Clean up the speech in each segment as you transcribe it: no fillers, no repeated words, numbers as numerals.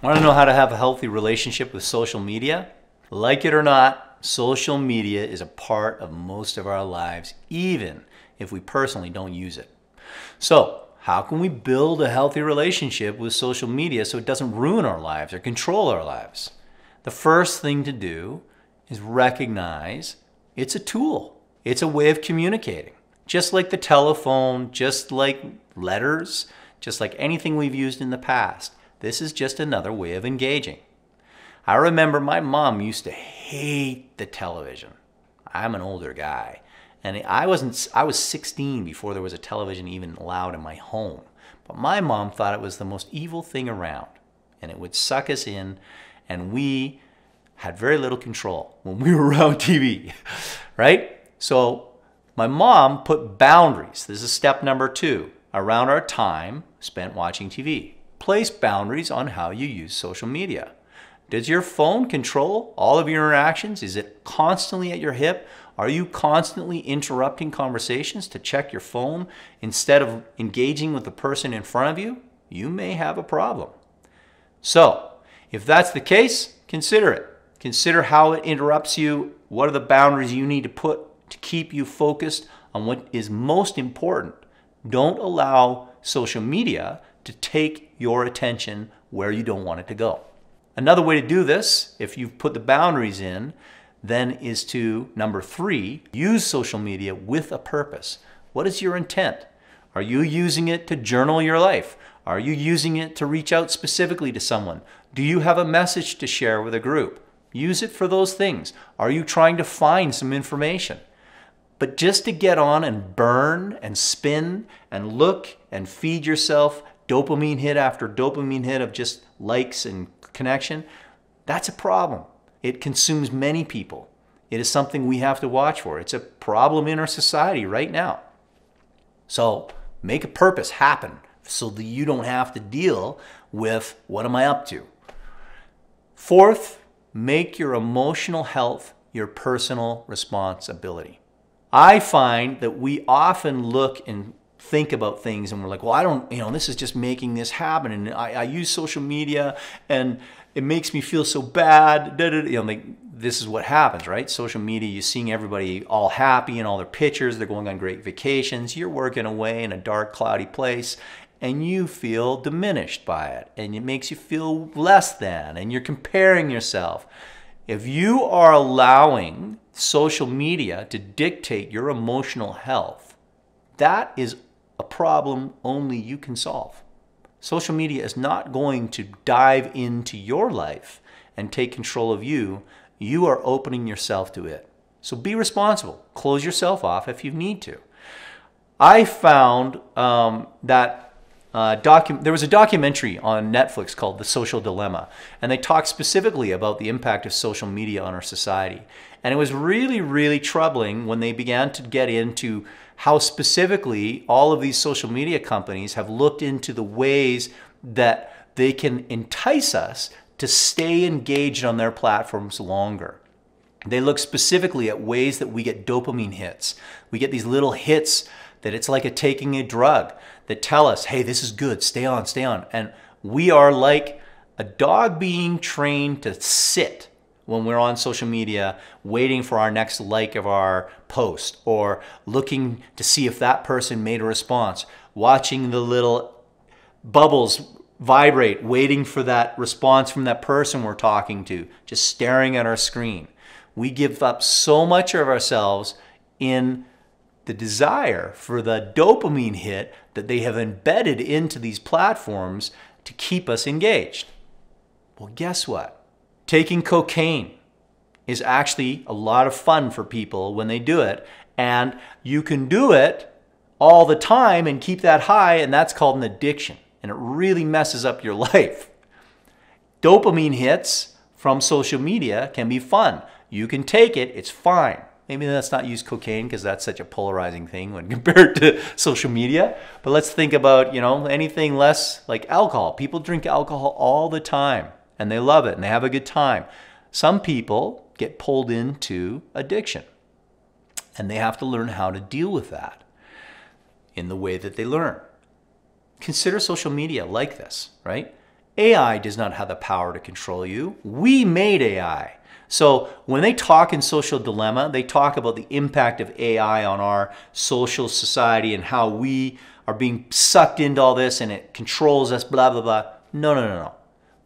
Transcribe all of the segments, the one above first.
Want to know how to have a healthy relationship with social media? Like it or not, social media is a part of most of our lives, even if we personally don't use it. So, how can we build a healthy relationship with social media so it doesn't ruin our lives or control our lives? The first thing to do is recognize it's a tool. It's a way of communicating. Just like the telephone, just like letters, just like anything we've used in the past. This is just another way of engaging. I remember my mom used to hate the television. I'm an older guy. And I was 16 before there was a television even allowed in my home. But my mom thought it was the most evil thing around. And it would suck us in, and we had very little control when we were around TV, right? So my mom put boundaries. This is step number 2, around our time spent watching TV. Place boundaries on how you use social media. Does your phone control all of your interactions? Is it constantly at your hip? Are you constantly interrupting conversations to check your phone instead of engaging with the person in front of you? You may have a problem. So, if that's the case, consider it. Consider how it interrupts you. What are the boundaries you need to put to keep you focused on what is most important? Don't allow social media to take your attention where you don't want it to go. Another way to do this, if you've put the boundaries in, then is to, number 3, use social media with a purpose. What is your intent? Are you using it to journal your life? Are you using it to reach out specifically to someone? Do you have a message to share with a group? Use it for those things. Are you trying to find some information? But just to get on and burn and spin and look and feed yourself dopamine hit after dopamine hit of just likes and connection, that's a problem. It consumes many people. It is something we have to watch for. It's a problem in our society right now. So make a purpose happen so that you don't have to deal with what am I up to. 4th, make your emotional health your personal responsibility. I find that we often look and think about things and we're like, well, I don't, this is just making this happen. And I use social media and it makes me feel so bad. This is what happens, right? Social media, you're seeing everybody all happy and all their pictures. They're going on great vacations. You're working away in a dark, cloudy place and you feel diminished by it. And it makes you feel less than and you're comparing yourself. If you are allowing social media to dictate your emotional health, that is a problem only you can solve. Social media is not going to dive into your life and take control of you. You are opening yourself to it. So be responsible. Close yourself off if you need to. I found that there was a documentary on Netflix called The Social Dilemma, and they talked specifically about the impact of social media on our society. And it was really, really troubling when they began to get into how specifically all of these social media companies have looked into the ways that they can entice us to stay engaged on their platforms longer. They look specifically at ways that we get dopamine hits. We get these little hits that it's like taking a drug that tell us, hey, this is good, stay on, stay on. And we are like a dog being trained to sit when we're on social media, waiting for our next like of our post, or looking to see if that person made a response, watching the little bubbles vibrate, waiting for that response from that person we're talking to, just staring at our screen. We give up so much of ourselves in the desire for the dopamine hit that they have embedded into these platforms to keep us engaged. Well, guess what? Taking cocaine is actually a lot of fun for people when they do it, and you can do it all the time and keep that high, and that's called an addiction, and it really messes up your life. Dopamine hits from social media can be fun. You can take it, it's fine. Maybe let's not use cocaine because that's such a polarizing thing when compared to social media. But let's think about, anything less like alcohol. People drink alcohol all the time and they love it and they have a good time. Some people get pulled into addiction and they have to learn how to deal with that in the way that they learn. Consider social media like this, right? AI does not have the power to control you. We made AI. So when they talk in Social Dilemma, they talk about the impact of AI on our social society and how we are being sucked into all this and it controls us, blah, blah, blah. No, no, no, no.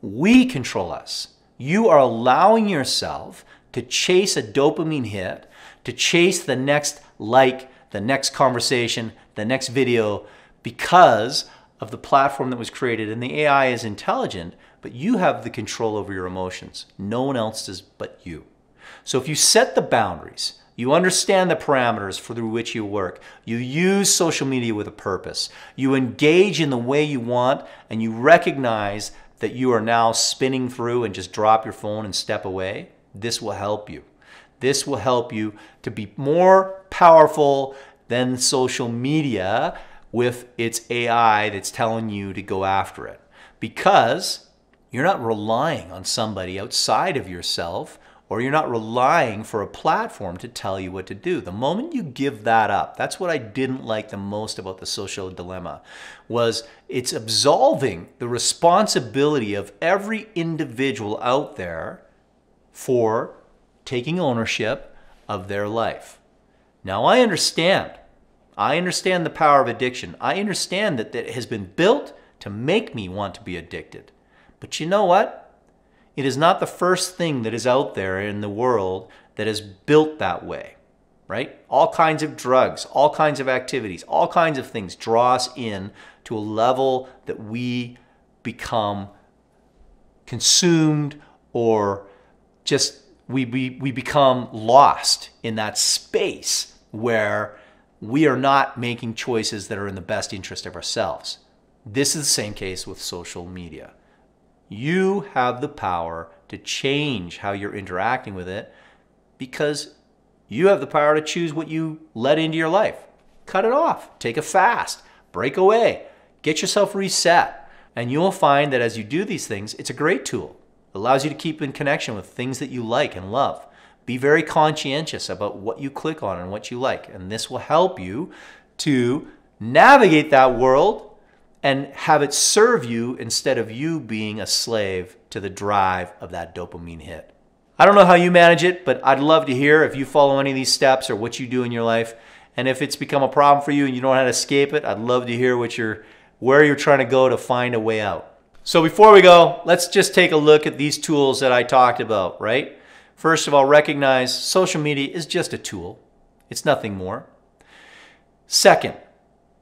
We control us. You are allowing yourself to chase a dopamine hit, to chase the next like, the next conversation, the next video, because of the platform that was created. And the AI is intelligent, but you have the control over your emotions. No one else does but you. So if you set the boundaries, you understand the parameters through which you work, you use social media with a purpose, you engage in the way you want, and you recognize that you are now spinning through and just drop your phone and step away, this will help you. This will help you to be more powerful than social media with its AI that's telling you to go after it. Because you're not relying on somebody outside of yourself, or you're not relying for a platform to tell you what to do. The moment you give that up, that's what I didn't like the most about the Social Dilemma, was it's absolving the responsibility of every individual out there for taking ownership of their life. Now I understand the power of addiction. I understand that it has been built to make me want to be addicted. But you know what? It is not the first thing that is out there in the world that is built that way, right? All kinds of drugs, all kinds of activities, all kinds of things draw us in to a level that we become consumed, or just we become lost in that space where we are not making choices that are in the best interest of ourselves. This is the same case with social media. You have the power to change how you're interacting with it, because you have the power to choose what you let into your life. Cut it off, take a fast, break away, get yourself reset. And you'll find that as you do these things, it's a great tool. It allows you to keep in connection with things that you like and love. Be very conscientious about what you click on and what you like. And this will help you to navigate that world and have it serve you instead of you being a slave to the drive of that dopamine hit. I don't know how you manage it, but I'd love to hear if you follow any of these steps or what you do in your life. And if it's become a problem for you and you don't know how to escape it, I'd love to hear where you're trying to go to find a way out. So before we go, let's just take a look at these tools that I talked about, right? First of all, recognize social media is just a tool. It's nothing more. Second,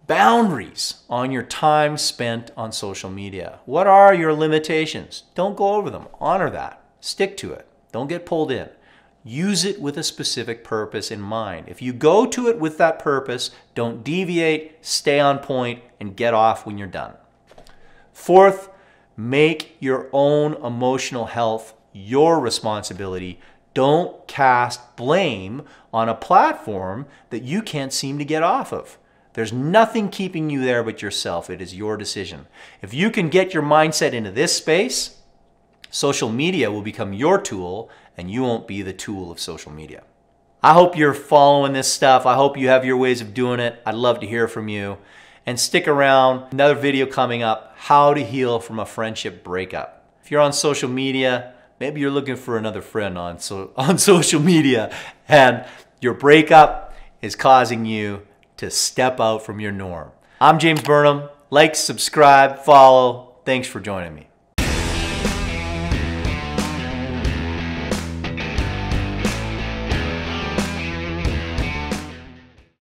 boundaries on your time spent on social media. What are your limitations? Don't go over them. Honor that. Stick to it. Don't get pulled in. Use it with a specific purpose in mind. If you go to it with that purpose, don't deviate, stay on point, and get off when you're done. Fourth, make your own emotional health your responsibility. Don't cast blame on a platform that you can't seem to get off of. There's nothing keeping you there but yourself. It is your decision. If you can get your mindset into this space, social media will become your tool and you won't be the tool of social media. I hope you're following this stuff. I hope you have your ways of doing it. I'd love to hear from you. And stick around. Another video coming up, how to heal from a friendship breakup. If you're on social media, maybe you're looking for another friend on social media and your breakup is causing you to step out from your norm. I'm James Burnham. Like, subscribe, follow. Thanks for joining me.